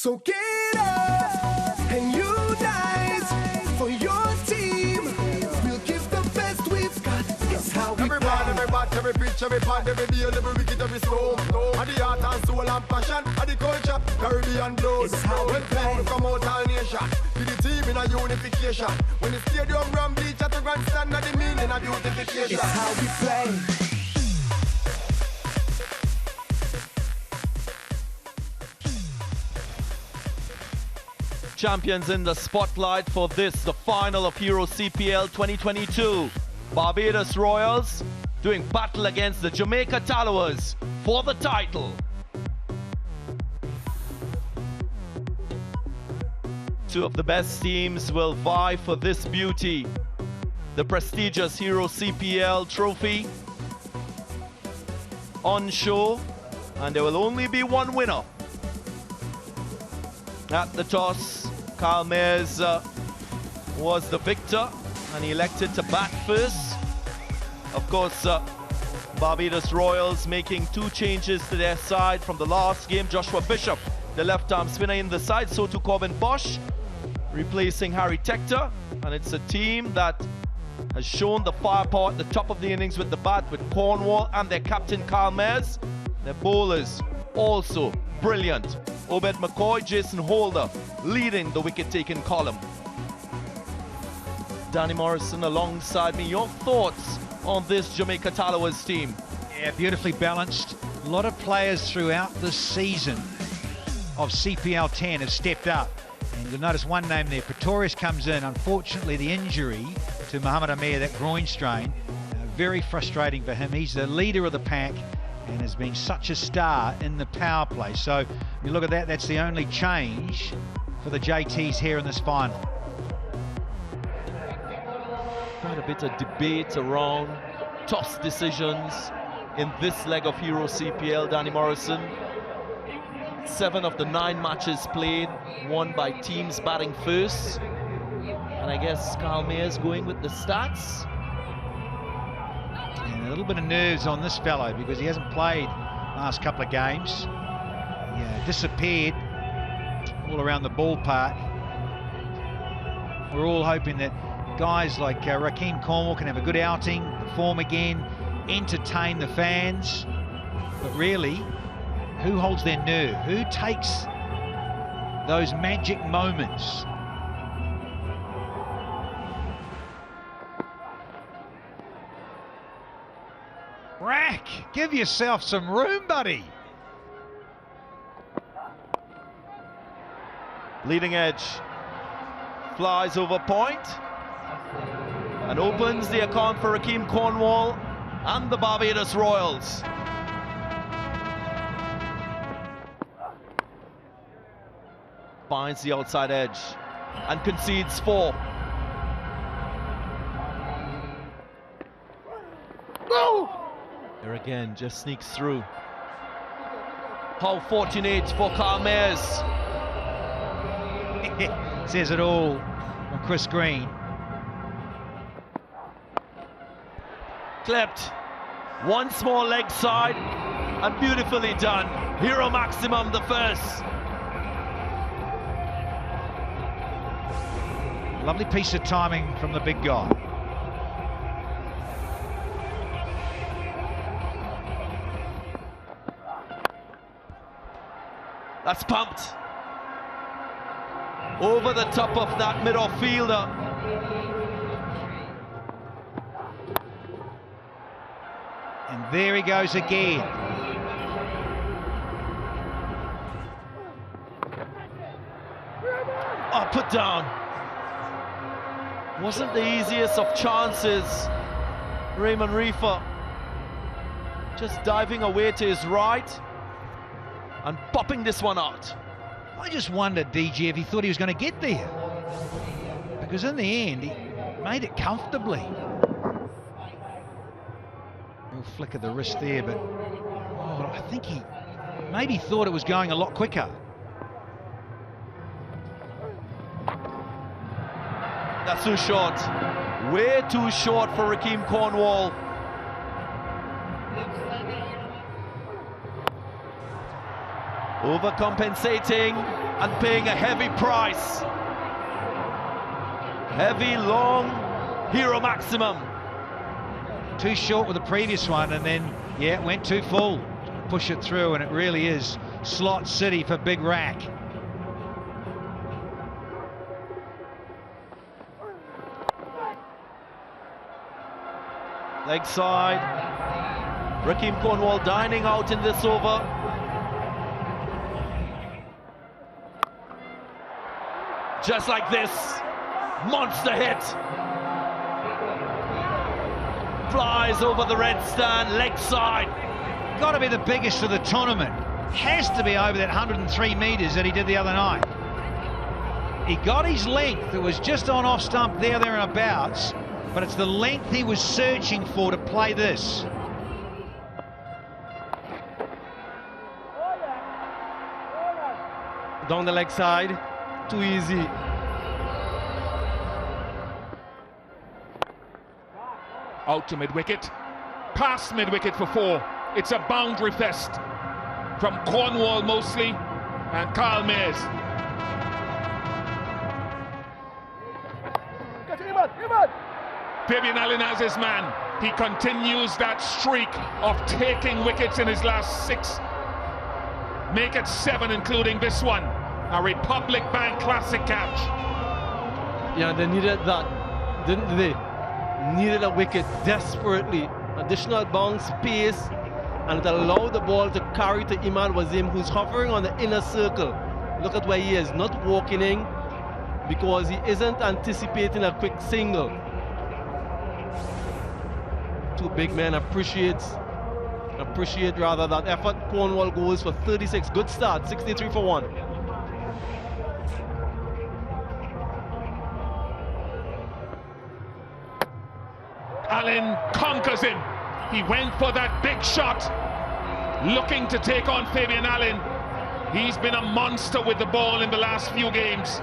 So get up and unite for your team. We'll give the best we've got. It's how we every ball, every bat, every pitch, every pad, every deal, every wicket, every stone. And the heart and soul and passion, and the culture, Caribbean blood. It's how we play. We come out all nation, to the team in a unification. When the stadium grand bleach at the grandstand, at the meaning of beautification. It's how we play. Champions in the spotlight for this, the final of Hero CPL 2022. Barbados Royals doing battle against the Jamaica Tallawahs for the title. Two of the best teams will vie for this beauty, the prestigious Hero CPL trophy on show, and there will only be one winner. At the toss, Carl Mayers was the victor and he elected to bat first. Of course, Barbados Royals making two changes to their side from the last game. Joshua Bishop, the left-arm spinner, in the side, so too Corbin Bosch, replacing Harry Tector. And it's a team that has shown the firepower at the top of the innings with the bat, with Cornwall and their captain Carl Mayers. Their bowlers also brilliant. Obed McCoy, Jason Holder leading the wicket-taking column. Danny Morrison alongside me. Your thoughts on this Jamaica Tallawahs team? Yeah, beautifully balanced. A lot of players throughout this season of CPL 10 have stepped up. And you'll notice one name there, Pretorius comes in. Unfortunately, the injury to Mohamed Amir, that groin strain, very frustrating for him. He's the leader of the pack and has been such a star in the power play. So you look at that, that's the only change for the JTs here in this final. Quite a bit of debate around toss decisions in this leg of Hero CPL, Danny Morrison. 7 of the 9 matches played, won by teams batting first. And I guess Carl Mayers going with the stats. And a little bit of nerves on this fellow because he hasn't played last couple of games. He disappeared all around the ballpark. We're all hoping that guys like Rakeem Cornwall can have a good outing, perform again, entertain the fans. But really, who holds their nerve? Who takes those magic moments? Rack, give yourself some room, buddy. Leading edge flies over point and opens the account for Rakeem Cornwall and the Barbados Royals. Finds the outside edge and concedes 4. There again, just sneaks through. How fortunate for Carl Mayers. Says it all from Chris Green. Clipped. One small leg side and beautifully done. Hero maximum the first. Lovely piece of timing from the big guy. That's pumped. Over the top of that mid-off fielder. And there he goes again. Oh, put down. Wasn't the easiest of chances. Raymond Reefer just diving away to his right and popping this one out. I just wondered, DG, if he thought he was going to get there. Because in the end, he made it comfortably. Real flick of the wrist there, but I think he maybe thought it was going a lot quicker. That's too short. Way too short for Rakeem Cornwall. Overcompensating and paying a heavy price. Heavy, long hero maximum. Too short with the previous one, and then, yeah, it went too full. Push it through, and it really is slot city for Big Rack. Leg side. Rakeem Cornwall dining out in this over. Just like this, monster hit. Flies over the red stand, leg side. Got to be the biggest of the tournament. Has to be over that 103 metres that he did the other night. He got his length. It was just on off stump there and abouts, but it's the length he was searching for to play this. Down the leg side, too easy. Out to mid-wicket, past mid-wicket for 4. It's a boundary fest from Cornwall mostly and Carl Mayes. Fabian Allen has his man. He continues that streak of taking wickets in his last 6. Make it 7, including this one. A Republic Bank Classic catch. Yeah, they needed that, didn't they? Needed a wicket desperately. Additional bounce, pace, and it allowed the ball to carry to Imad Wasim, who's hovering on the inner circle. Look at where he is, not walking in, because he isn't anticipating a quick single. Two big men appreciate rather that effort. Cornwall goes for 36. Good start, 63 for 1. Allen conquers him. He went for that big shot, looking to take on Fabian Allen. He's been a monster with the ball in the last few games.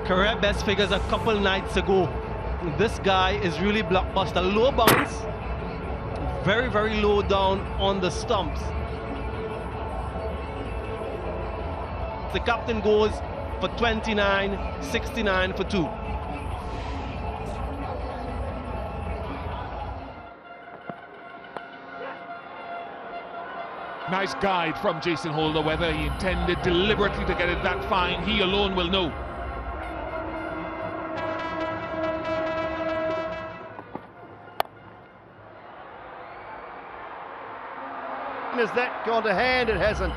Career best figures a couple nights ago. This guy is really blockbuster. Low bounce, very, very low down on the stumps. The captain goes for 29, 69 for 2. Nice guide from Jason Holder. Whether he intended deliberately to get it that fine, he alone will know. Has that gone to hand? It hasn't.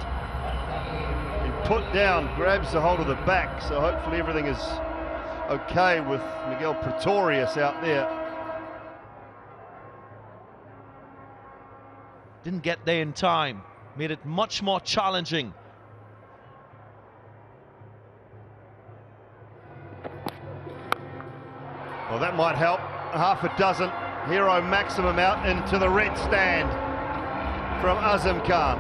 Been put down, grabs the hold of the back, so hopefully everything is okay with Miguel Pretorius out there. Didn't get there in time. Made it much more challenging. Well, that might help. Half a dozen. Hero maximum out into the red stand from Azam Khan.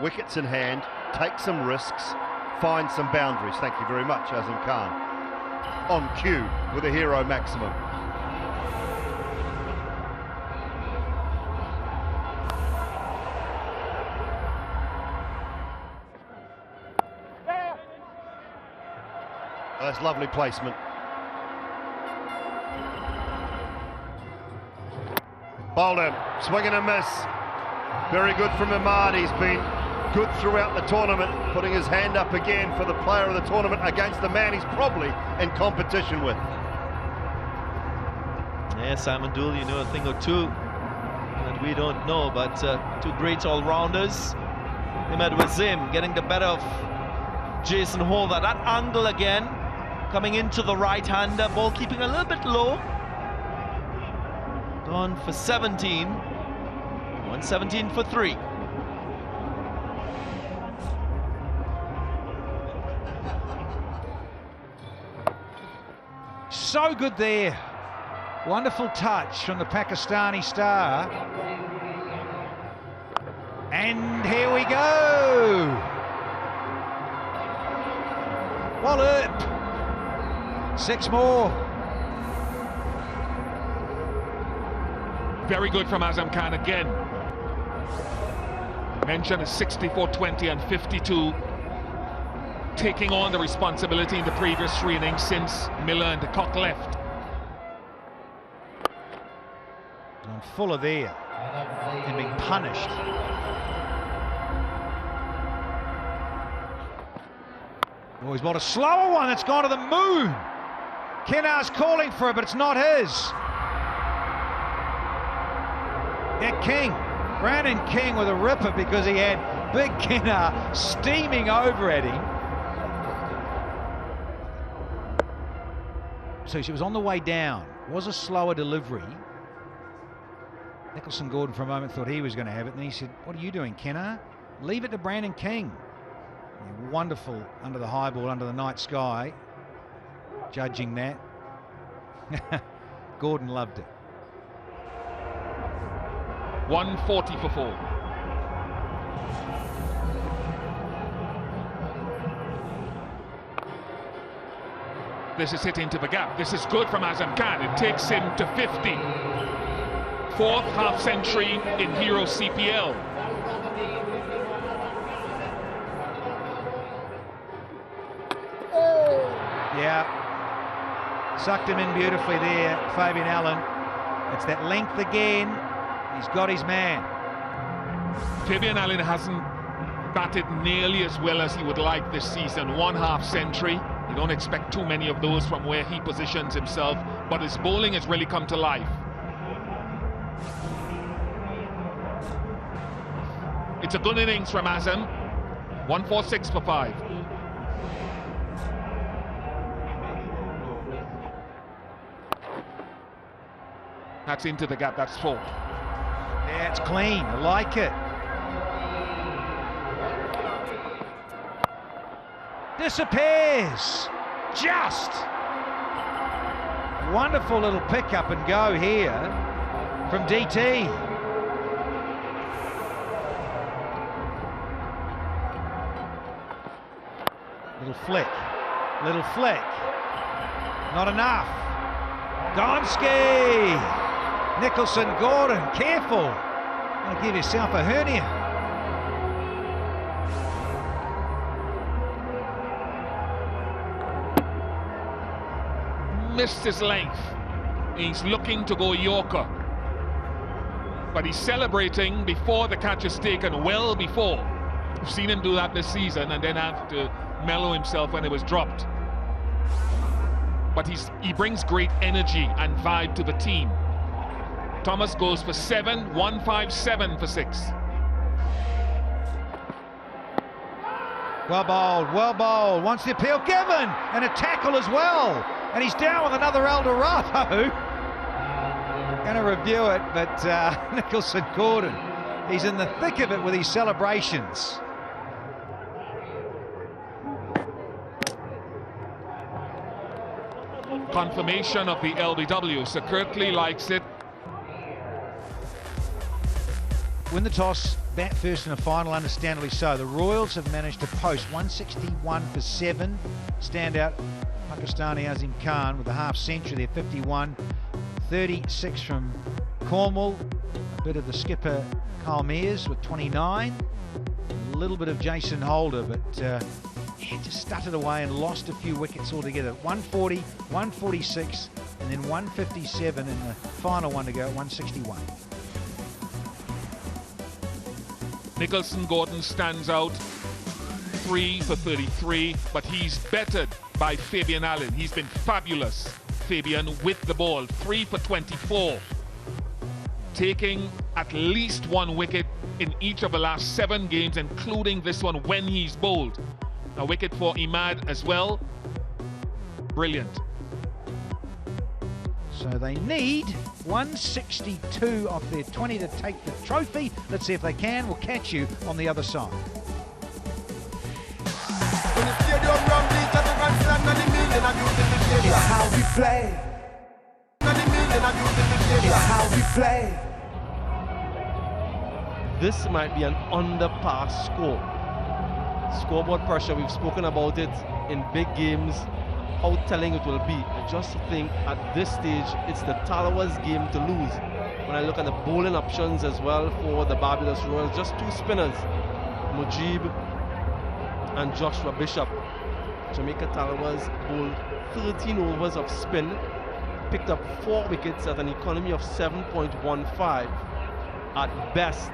Wickets in hand, take some risks, find some boundaries. Thank you very much, Azam Khan. On cue with a hero maximum. That's lovely placement. Bowled swing and a miss. Very good from Imad. He's been good throughout the tournament, putting his hand up again for the player of the tournament against the man he's probably in competition with. Yeah, Simon Dool, you know a thing or two that we don't know, but two great all-rounders. Imad Wasim getting the better of Jason Holder. That angle again, coming into the right-hander, ball keeping a little bit low. Gone for 17, 117 for 3. So good there. Wonderful touch from the Pakistani star. And here we go. Wallop. 6 more. Very good from Azam Khan again. Mentioned as 64-20 and 52. Taking on the responsibility in the previous 3 innings since Miller and de Kock left. And Fuller there and being punished. Oh, he's bought a slower one that's gone to the moon. Kennar's calling for it, but it's not his. Yeah, King. Brandon King with a ripper because he had big Kennar steaming over at him. So she was on the way down. Was a slower delivery. Nicholson Gordon for a moment thought he was going to have it, and then he said, "What are you doing, Kennar? Leave it to Brandon King." Wonderful under the high ball, under the night sky. Judging that. Gordon loved it. 140 for 4. This is hit into the gap. This is good from Azam Khan. It takes him to 50. 4th half century in Hero CPL. Yeah. Sucked him in beautifully there, Fabian Allen. It's that length again. He's got his man. Fabian Allen hasn't batted nearly as well as he would like this season. 1 half century. You don't expect too many of those from where he positions himself, but his bowling has really come to life. It's a good innings from Azam. 146 for 5. That's into the gap, that's 4. Yeah, it's clean. I like it. Disappears. Just. Wonderful little pick up and go here from DT. Little flick. Little flick. Not enough. Gonski. Nicholson Gordon, careful. Gonna give yourself a hernia. Missed his length. He's looking to go Yorker. But he's celebrating before the catch is taken, well before. We've seen him do that this season and then have to mellow himself when it was dropped. But he brings great energy and vibe to the team. Thomas goes for 7, 157 for 6. Well bowled, well bowled. Wants the appeal given, and a tackle as well. And he's down with another Eldorado. Going to review it, but Nicholson Gordon, he's in the thick of it with his celebrations. Confirmation of the LBW, so Kirtley likes it. Win the toss, bat first in a final, understandably so. The Royals have managed to post 161 for 7. Standout Pakistani Azam Khan with a half century there, 51. 36 from Cornwall. A bit of the skipper Kyle Mears with 29. A little bit of Jason Holder, but he just stuttered away and lost a few wickets altogether. 140, 146, and then 157 in the final one to go at 161. Nicholson Gordon stands out, 3 for 33, but he's bettered by Fabian Allen. He's been fabulous, Fabian, with the ball, 3 for 24. Taking at least 1 wicket in each of the last 7 games, including this one when he's bowled. A wicket for Imad as well. Brilliant. So they need 162 off their 20 to take the trophy. Let's see if they can. We'll catch you on the other side. It's how we play. It's how we play. This might be an under-par score. Scoreboard pressure, we've spoken about it in big games, how telling it will be. I just think at this stage, it's the Tallawahs game to lose. when I look at the bowling options as well for the Barbados Royals, just two spinners, Mujib and Joshua Bishop. Jamaica Tallawahs bowled 13 overs of spin, picked up 4 wickets at an economy of 7.15 at best.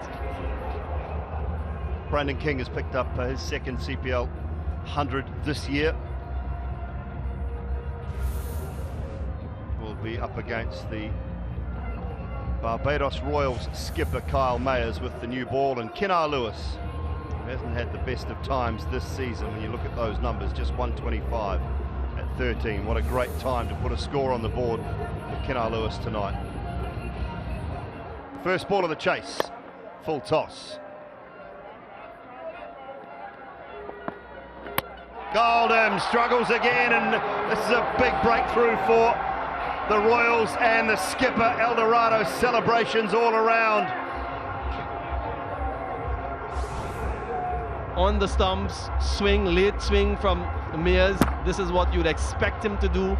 Brandon King has picked up his second CPL 100 this year. Will be up against the Barbados Royals skipper Kyle Mayers with the new ball, and Kennar Lewis, who hasn't had the best of times this season when you look at those numbers, just 125 at 13. What a great time to put a score on the board for Kennar Lewis tonight. First ball of the chase, full toss. Goldham struggles again, and this is a big breakthrough for the Royals and the skipper. Eldorado celebrations all around. On the stumps, swing, late swing from Mayers. This is what you'd expect him to do.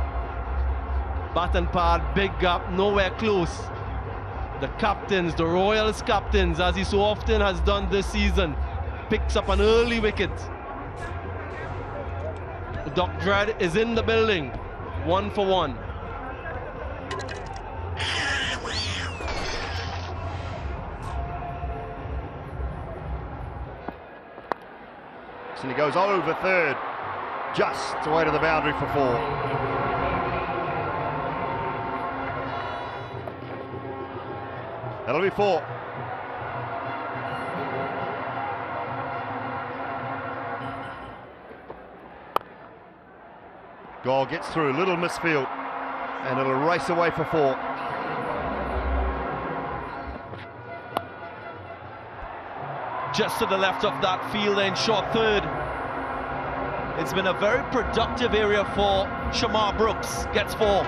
Bat and pad, big gap, nowhere close. The captains, the Royals captains, as he so often has done this season, picks up an early wicket. Doc Dredd is in the building, 1 for 1. And he goes over third, just away to the boundary for 4. That'll be 4. Goal gets through, little misfield, and it'll race away for 4. Just to the left of that field in short third. It's been a very productive area for Shamar Brooks. Gets 4.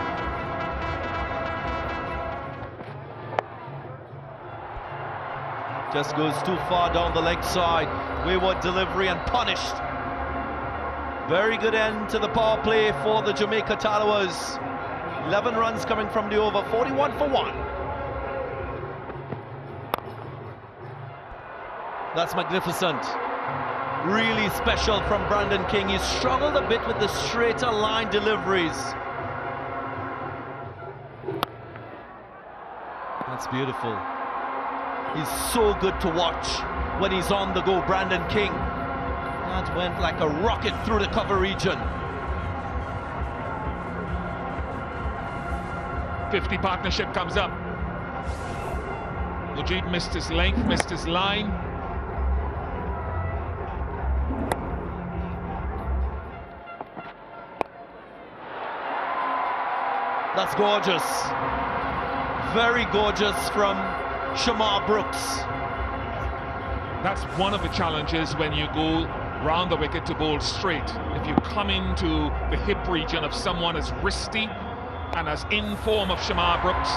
Just goes too far down the leg side. Wayward delivery and punished. Very good end to the power play for the Jamaica Tallawahs. 11 runs coming from the over, 41 for 1. That's magnificent. Really special from Brandon King. He struggled a bit with the straighter line deliveries. That's beautiful. He's so good to watch when he's on the go, Brandon King. That went like a rocket through the cover region. 50 partnership comes up. Mujib missed his length, missed his line. That's gorgeous. Very gorgeous from Shamar Brooks. That's one of the challenges when you go round the wicket to bowl straight. If you come into the hip region of someone as wristy and as in form of Shamar Brooks.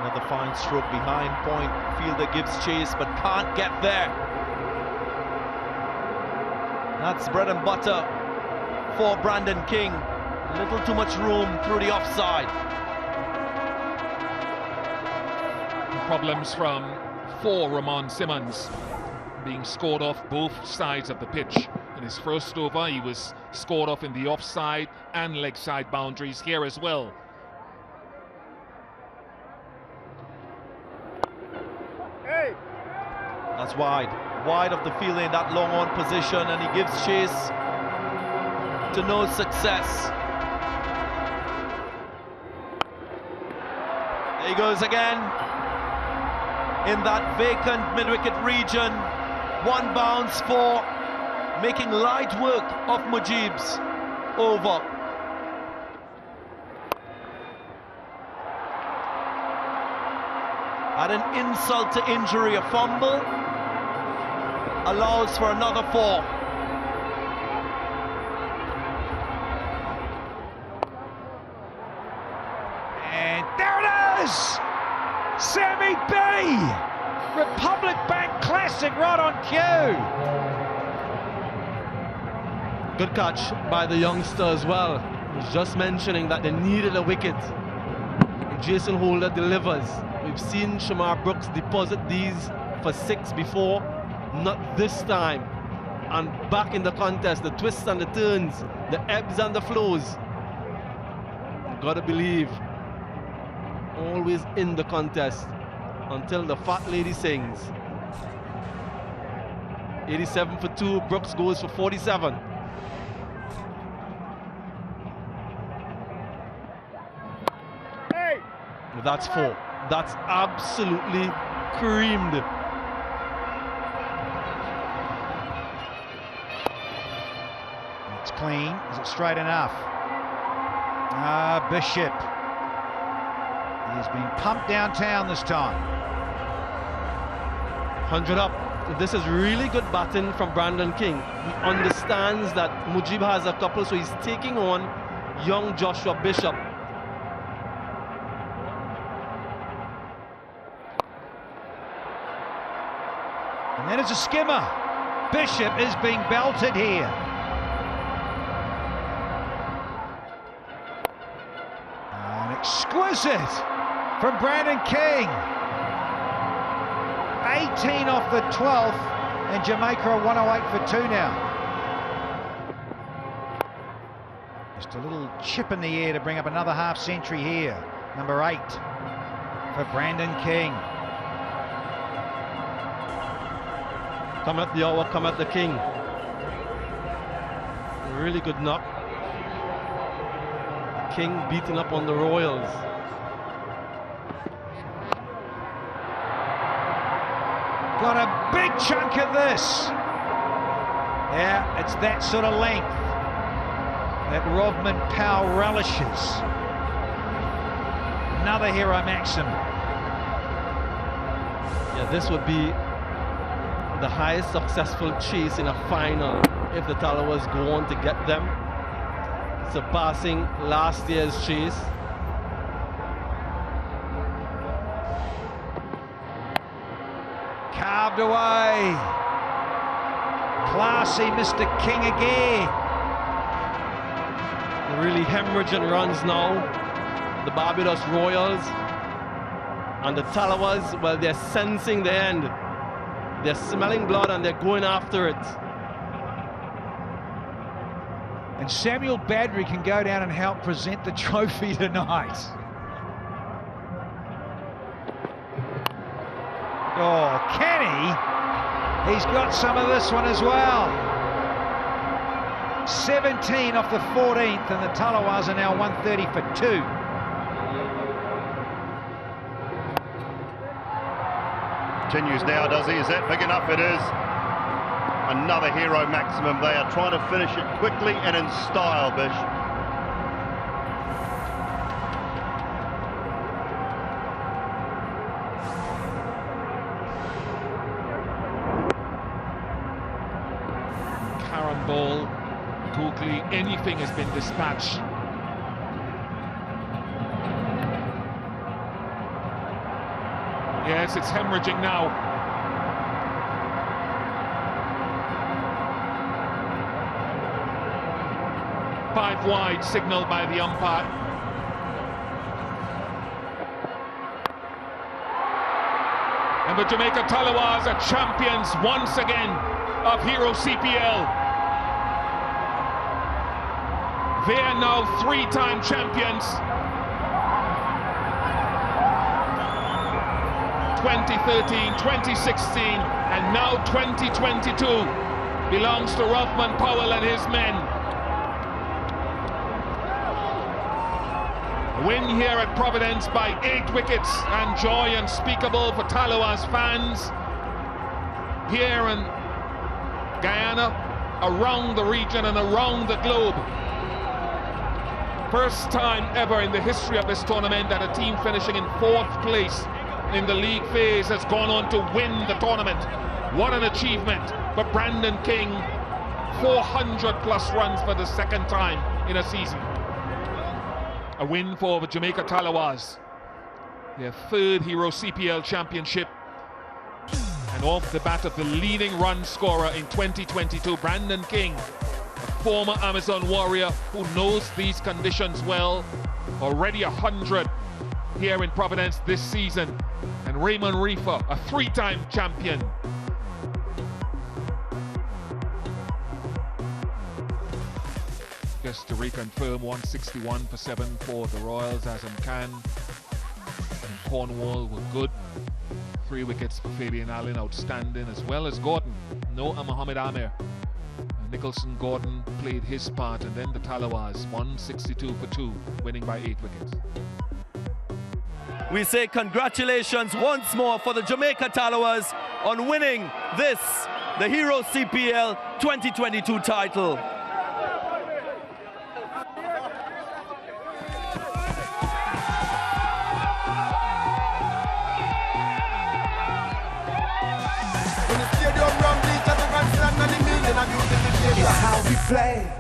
Another fine stroke behind point. Fielder gives chase but can't get there. That's bread and butter for Brandon King. A little too much room through the offside. Problems from 4 Ramon Simmons, being scored off both sides of the pitch. In his first over, he was scored off in the offside and leg side boundaries here as well. Hey. That's wide. Wide of the field in that long on position, and he gives chase to no success. There he goes again. In that vacant mid-wicket region, 1 bounce for making light work of Mujib's over. At an insult to injury, a fumble allows for another 4. And there it is! Sammy B! Republic Bank Classic right on cue. Good catch by the youngster as well. was just mentioning that they needed a wicket. Jason Holder delivers. We've seen Shamar Brooks deposit these for 6 before, not this time. And back in the contest, the twists and the turns, the ebbs and the flows. Gotta believe, always in the contest until the fat lady sings. 87 for 2, Brooks goes for 47. That's 4. That's absolutely creamed. It's clean. Is it straight enough? Bishop. He's been pumped downtown this time. 100 up. This is really good batting from Brandon King. He understands that Mujib has a couple, so he's taking on young Joshua Bishop. And then it's a skimmer. Bishop is being belted here. And exquisite from Brandon King. 18 off the 12th, and Jamaica are 108 for 2 now. Just a little chip in the air to bring up another half century here. Number 8 for Brandon King. Come at the hour, come at the King. Really good knock. King beating up on the Royals. Got a big chunk of this. Yeah, it's that sort of length that Rodman Powell relishes. Another hero maxim. Yeah, this would be the highest successful chase in a final if the Tallawahs go on to get them, surpassing last year's chase. Carved away. Classy Mr. King again. They're really hemorrhaging runs now, the Barbados Royals. And the Tallawahs, well, they're sensing the end. They're smelling blood and they're going after it. And Samuel Badry can go down and help present the trophy tonight. Oh, can he? He's got some of this one as well. 17 off the 14th, and the Tallawahs are now 130 for 2. Continues now, does he? Is that big enough? It is. Another hero maximum. They are trying to finish it quickly and in style, Bish. Carambole, googly, anything has been dispatched. Yes, it's hemorrhaging now. Five wide, signaled by the umpire. And the Jamaica Tallawahs are champions once again of Hero CPL. They are now 3-time champions. 2013, 2016, and now 2022 belongs to Rothman Powell and his men. A win here at Providence by 8 wickets, and joy unspeakable for Tallawahs fans here in Guyana, around the region and around the globe. First time ever in the history of this tournament that a team finishing in 4th place in the league phase has gone on to win the tournament. What an achievement for Brandon King. 400 plus runs for the 2nd time in a season. A win for the Jamaica Tallawahs, their 3rd Hero CPL championship, and off the bat of the leading run scorer in 2022, Brandon King, a former Amazon warrior who knows these conditions well. Already 100 here in Providence this season. And Raymond Reefer, a 3-time champion. Just to reconfirm, 161 for 7 for the Royals. Azam Khan and Cornwall were good. 3 wickets for Fabian Allen, outstanding, as well as Gordon. No Mohamed Amir. Nicholson Gordon played his part, and then the Tallawahs, 162 for 2, winning by 8 wickets. We say congratulations once more for the Jamaica Tallawahs on winning this, the Hero CPL 2022 title. It's how we play.